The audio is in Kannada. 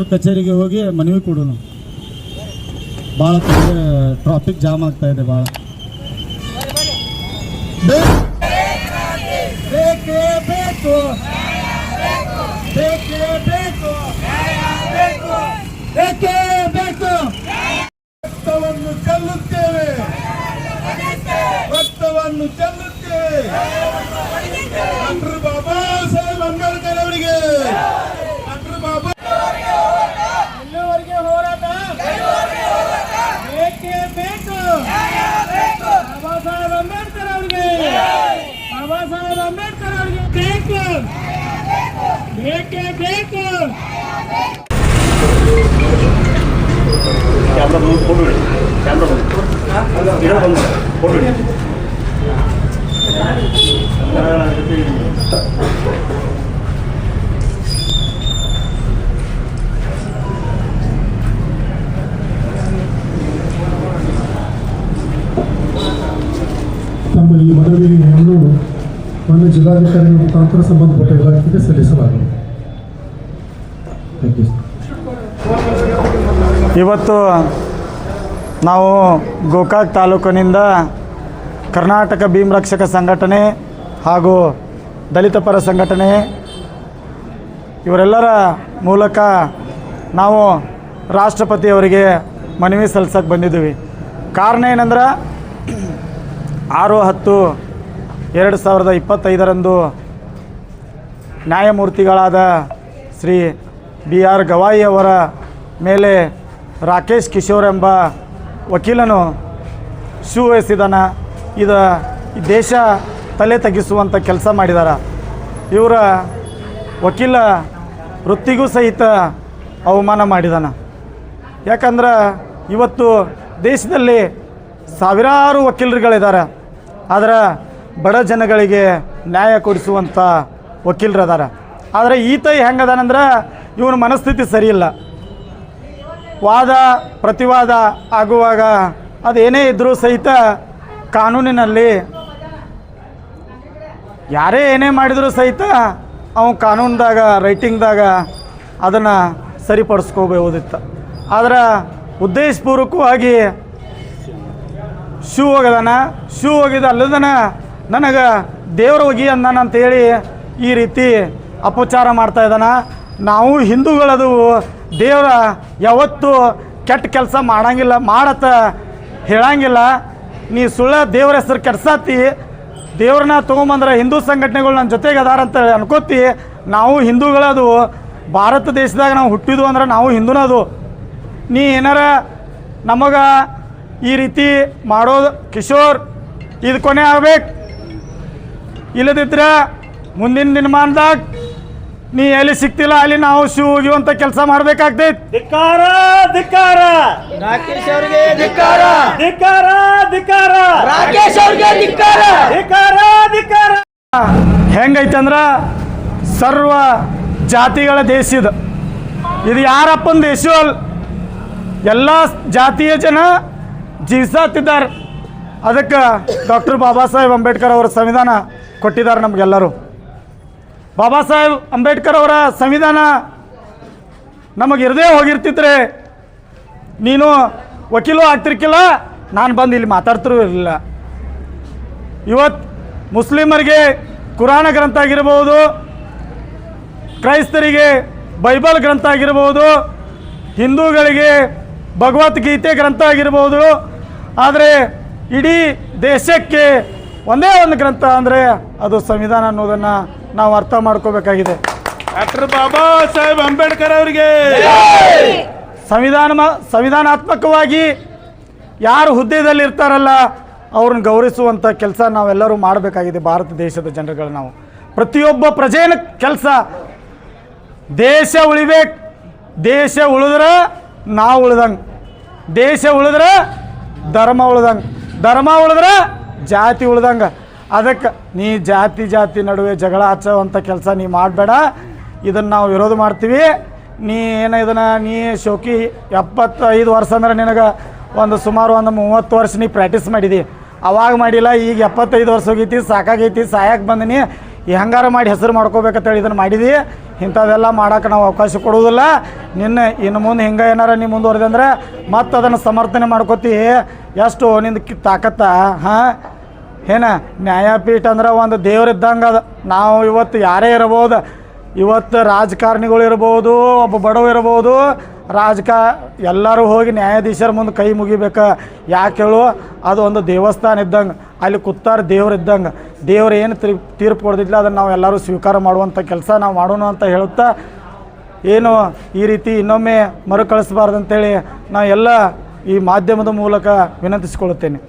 ಕಚೇರಿಗೆ ಹೋಗಿ ಮನವಿ ಕೊಡೋಣ. ಭಾಳ ಟ್ರಾಫಿಕ್ ಜಾಮ್ ಆಗ್ತಾ ಇದೆ. ಭಾಳ ಬೇಕೇ ಬೇಕು, ಬೇಕೇ ಬೇಕು, ಬೇಕೇ ಬೇಕು. ರಕ್ತವನ್ನು ಚೆಲ್ಲುತ್ತೇವೆ, ರಕ್ತವನ್ನು ಚೆಲ್ಲುತ್ತೇವೆ. ಡಾಕ್ಟರ್ ಬಾಬಾ ಸಾಹೇಬ್ ಅಂಬೇಡ್ಕರ್ ಅವರಿಗೆ, ಡಾಕ್ಟರ್ ಬಾಬಾ ಇಲ್ಲಿವರೆಗೆ ಹೋರಾಟ ಬೇಕೇ ಬೇಕು. ಬಾಬಾ ಸಾಹೇಬ್ ಅಂಬೇಡ್ಕರ್ ಅವರಿಗೆ, ಬಾಬಾ ಸಾಹೇಬ್ ಅಂಬೇಡ್ಕರ್ ಅವರಿಗೆ ಬೇಕು, ಬೇಕೇ ಬೇಕು. ಕ್ಯಾಮ್ರಾ ಬಂದು ಫೋಟೋ ಹಿಡಿ, ಕ್ಯಾಮ್ರಾ ಬಂದು ಫೋಟೋ ಹಿಡಿ. ತಮ್ಮ ಈ ಮನವಿಯನ್ನು ಮಾನ್ಯ ಜಿಲ್ಲಾಧಿಕಾರಿ ಮುಖಾಂತರ ಸಂಬಂಧಪಟ್ಟ ಇಲಾಖೆಗೆ ಸಲ್ಲಿಸಲಾಗಿದೆ. Thank you. ಇವತ್ತು ನಾವು ಗೋಕಾಕ್ ತಾಲೂಕಿನಿಂದ ಕರ್ನಾಟಕ ಭೀಮ್ ರಕ್ಷಕ ಸಂಘಟನೆ ಹಾಗೂ ದಲಿತ ಪರ ಸಂಘಟನೆ ಇವರೆಲ್ಲರ ಮೂಲಕ ನಾವು ರಾಷ್ಟ್ರಪತಿಯವರಿಗೆ ಮನವಿ ಸಲ್ಲಿಸಕ್ಕೆ ಬಂದಿದ್ದೀವಿ. ಕಾರಣ ಏನಂದ್ರೆ 6/10/2025 ನ್ಯಾಯಮೂರ್ತಿಗಳಾದ ಶ್ರೀ BR ಗವಾಯಿ ಅವರ ಮೇಲೆ ರಾಕೇಶ್ ಕಿಶೋರ್ ಎಂಬ ವಕೀಲನು ಶೂ ಎಸೆದಾನ. ಇದು ದೇಶ ತಲೆ ತಗ್ಗಿಸುವಂಥ ಕೆಲಸ ಮಾಡಿದ್ದಾರೆ. ಇವರ ವಕೀಲ ವೃತ್ತಿಗೂ ಸಹಿತ ಅವಮಾನ ಮಾಡಿದಾನ. ಯಾಕಂದ್ರೆ ಇವತ್ತು ದೇಶದಲ್ಲಿ ಸಾವಿರಾರು ವಕೀಲರುಗಳಿದ್ದಾರೆ, ಆದರೆ ಬಡ ಜನಗಳಿಗೆ ನ್ಯಾಯ ಕೊಡಿಸುವಂಥ ವಕೀಲರದಾರ. ಆದರೆ ಈತ ಹೆಂಗದಾನಂದ್ರೆ ಇವನ ಮನಸ್ಥಿತಿ ಸರಿಯಿಲ್ಲ. ವಾದ ಪ್ರತಿವಾದ ಆಗುವಾಗ ಅದೇನೇ ಇದ್ದರೂ ಸಹಿತ ಕಾನೂನಿನಲ್ಲಿ ಯಾರೇ ಏನೇ ಮಾಡಿದರೂ ಸಹಿತ ಅವನು ಕಾನೂನ್ದಾಗ ರೈಟಿಂಗ್ದಾಗ ಅದನ್ನು ಸರಿಪಡಿಸ್ಕೋಬಹುದಿತ್ತು. ಆದರೆ ಉದ್ದೇಶಪೂರ್ವಕವಾಗಿ ಶೂ ಒಗದಾನ. ಶೂ ಒಗಿದ ಅಲ್ಲದನ ನನಗೆ ದೇವ್ರ ಒಗಿ ಅಂದಾನ ಅಂತೇಳಿ ಈ ರೀತಿ ಅಪಚಾರ ಮಾಡ್ತಾ ಇದ್ದಾನ. ನಾವು ಹಿಂದೂಗಳದು ದೇವರ ಯಾವತ್ತೂ ಕೆಟ್ಟ ಕೆಲಸ ಮಾಡಂಗಿಲ್ಲ, ಮಾಡತ್ತ ಹೇಳಂಗಿಲ್ಲ. ನೀ ಸುಳ್ಳ ದೇವ್ರ ಹೆಸರು ಕೆಡ್ಸಾತಿ, ದೇವ್ರನ್ನ ತೊಗೊಂಬಂದ್ರೆ ಹಿಂದೂ ಸಂಘಟನೆಗಳು ನನ್ನ ಜೊತೆಗೆ ಅದಾರಂತ ಅನ್ಕೋತಿ. ನಾವು ಹಿಂದೂಗಳದು, ಭಾರತ ದೇಶದಾಗ ನಾವು ಹುಟ್ಟಿದ್ವು ಅಂದ್ರೆ ನಾವು ಹಿಂದೂನದು. ನೀ ಏನಾರ ನಮಗೆ ಈ ರೀತಿ ಮಾಡೋದು ಕಿಶೋರ್, ಇದು ಕೊನೆ ಆಗ್ಬೇಕು. ಇಲ್ಲದಿದ್ರೆ ಮುಂದಿನ ದಿನಮಾನದಾಗ ನೀ ಎಲ್ಲಿ ಸಿಕ್ತಿಲ್ಲ ಅಲ್ಲಿ ನಾವು ಶೂ ಒಗಿಯುವಂಥ ಕೆಲಸ ಮಾಡಬೇಕಾಗ್ತೈತಿ. ಧಿಕ್ಕಾರ ಧಿಕ್ಕಾರ, ರಾಕೇಶ್ ಅವರಿಗೆ ಧಿಕ್ಕಾರ, ಧಿಕ್ಕಾರ ಧಿಕ್ಕಾರ, ರಾಕೇಶ್ ಅವರಿಗೆ ಧಿಕ್ಕಾರ, ಧಿಕ್ಕಾರ ಧಿಕ್ಕಾರ. ಹೆಂಗೈತೆ ಅಂದ್ರೆ ಸರ್ವ ಜಾತಿಗಳ ದೇಶ ಇದು. ಇದು ಯಾರಪ್ಪನ ದೇಶ ಅಲ್ಲ, ಎಲ್ಲ ಜಾತಿಯ ಜನ ಜೀವಿಸುತ್ತಿದ್ದಾರೆ. ಅದಕ್ಕೆ ಡಾಕ್ಟರ್ ಬಾಬಾ ಸಾಹೇಬ್ ಅಂಬೇಡ್ಕರ್ ಅವರ ಸಂವಿಧಾನ ಕೊಟ್ಟಿದ್ದಾರೆ ನಮಗೆಲ್ಲರೂ. ಬಾಬಾ ಸಾಹೇಬ್ ಅಂಬೇಡ್ಕರ್ ಅವರ ಸಂವಿಧಾನ ನಮಗೆ ಇರದೇ ಹೋಗಿರ್ತಿದ್ರೆ ನೀನು ವಕೀಲು ಆಗ್ತಿರ್ಕಿಲ್ಲ, ನಾನು ಬಂದು ಇಲ್ಲಿ ಮಾತಾಡ್ತಿರೂ ಇರಲಿಲ್ಲ. ಇವತ್ತು ಮುಸ್ಲಿಮರಿಗೆ ಕುರಾನ ಗ್ರಂಥ ಆಗಿರ್ಬೋದು, ಕ್ರೈಸ್ತರಿಗೆ ಬೈಬಲ್ ಗ್ರಂಥ ಆಗಿರ್ಬೋದು, ಹಿಂದೂಗಳಿಗೆ ಭಗವದ್ಗೀತೆ ಗ್ರಂಥ ಆಗಿರ್ಬೋದು. ಆದರೆ ಇಡೀ ದೇಶಕ್ಕೆ ಒಂದೇ ಒಂದು ಗ್ರಂಥ ಅಂದರೆ ಅದು ಸಂವಿಧಾನ ಅನ್ನೋದನ್ನು ನಾವು ಅರ್ಥ ಮಾಡ್ಕೋಬೇಕಾಗಿದೆ. ಡಾಕ್ಟರ್ ಬಾಬಾ ಸಾಹೇಬ್ ಅಂಬೇಡ್ಕರ್ ಅವರಿಗೆ ಸಂವಿಧಾನಾತ್ಮಕವಾಗಿ ಯಾರು ಹುದ್ದೆಯಲ್ಲಿ ಇರ್ತಾರಲ್ಲ ಅವ್ರನ್ನ ಗೌರವಿಸುವಂಥ ಕೆಲಸ ನಾವೆಲ್ಲರೂ ಮಾಡಬೇಕಾಗಿದೆ. ಭಾರತ ದೇಶದ ಜನರುಗಳು ನಾವು ಪ್ರತಿಯೊಬ್ಬ ಪ್ರಜೆನ ಕೆಲಸ. ದೇಶ ಉಳಿಬೇಕು, ದೇಶ ಉಳಿದ್ರೆ ನಾವು ಉಳ್ದಂಗೆ, ದೇಶ ಉಳಿದ್ರೆ ಧರ್ಮ ಉಳ್ದಂಗೆ, ಧರ್ಮ ಉಳಿದ್ರೆ ಜಾತಿ ಉಳ್ದಂಗೆ. ಅದಕ್ಕೆ ನೀ ಜಾತಿ ನಡುವೆ ಜಗಳ ಹಚ್ಚುವಂಥ ಕೆಲಸ ನೀ ಮಾಡಬೇಡ. ಇದನ್ನು ನಾವು ವಿರೋಧ ಮಾಡ್ತೀವಿ. ನೀ ಏನು ಇದನ್ನು ನೀ ಶೋಕಿ 75 ವರ್ಷ ಅಂದ್ರೆ ನಿನಗೆ ಸುಮಾರು 30 ವರ್ಷ ನೀ ಪ್ರಾಕ್ಟೀಸ್ ಮಾಡಿದಿ. ಅವಾಗ ಮಾಡಿಲ್ಲ, ಈಗ 75 ವರ್ಷ ಹೋಗೈತಿ, ಸಾಕಾಗೈತಿ, ಸಾಯಕ್ಕೆ ಬಂದಿನಿ. ಈ ಹಂಗಾರ ಮಾಡಿ ಹೆಸರು ಮಾಡ್ಕೋಬೇಕಂತೇಳಿ ಇದನ್ನು ಮಾಡಿದಿ. ಇಂಥದ್ದೆಲ್ಲ ಮಾಡೋಕೆ ನಾವು ಅವಕಾಶ ಕೊಡುವುದಿಲ್ಲ. ಇನ್ನು ಮುಂದೆ ಹಿಂಗೆ ಏನಾರ ನೀ ಮುಂದುವರೆದೆ ಅಂದರೆ ಮತ್ತೆ ಅದನ್ನು ಸಮರ್ಥನೆ ಮಾಡ್ಕೋತಿ. ಎಷ್ಟು ನಿಂದು ತಾಕತ್ತ ಹಾಂ ಏನ ನ್ಯಾಯಪೀಠ ಅಂದ್ರೆ ಒಂದು ದೇವ್ರಿದ್ದಂಗೆ ಅದು. ನಾವು ಇವತ್ತು ಯಾರೇ ಇರ್ಬೋದು, ಇವತ್ತು ರಾಜಕಾರಣಿಗಳು ಇರ್ಬೋದು, ಒಬ್ಬ ಬಡವ ಇರ್ಬೋದು, ಎಲ್ಲರೂ ಹೋಗಿ ನ್ಯಾಯಾಧೀಶರ ಮುಂದೆ ಕೈ ಮುಗಿಬೇಕು. ಯಾಕೆ ಹೇಳು, ಅದು ಒಂದು ದೇವಸ್ಥಾನ ಇದ್ದಂಗೆ, ಅಲ್ಲಿ ಕೂತಾರ ದೇವ್ರು ಇದ್ದಂಗೆ. ದೇವ್ರು ಏನು ತೀರ್ಪು ಕೊಡ್ದಿಲ್ಲ ಅದನ್ನು ನಾವು ಎಲ್ಲರೂ ಸ್ವೀಕಾರ ಮಾಡುವಂಥ ಕೆಲಸ ನಾವು ಮಾಡೋಣ ಅಂತ ಹೇಳುತ್ತಾ, ಏನು ಈ ರೀತಿ ಇನ್ನೊಮ್ಮೆ ಮರುಕಳಿಸಬಾರ್ದು ಅಂತೇಳಿ ನಾನು ಎಲ್ಲ ಈ ಮಾಧ್ಯಮದ ಮೂಲಕ ವಿನಂತಿಸಿಕೊಳ್ಳುತ್ತೇನೆ.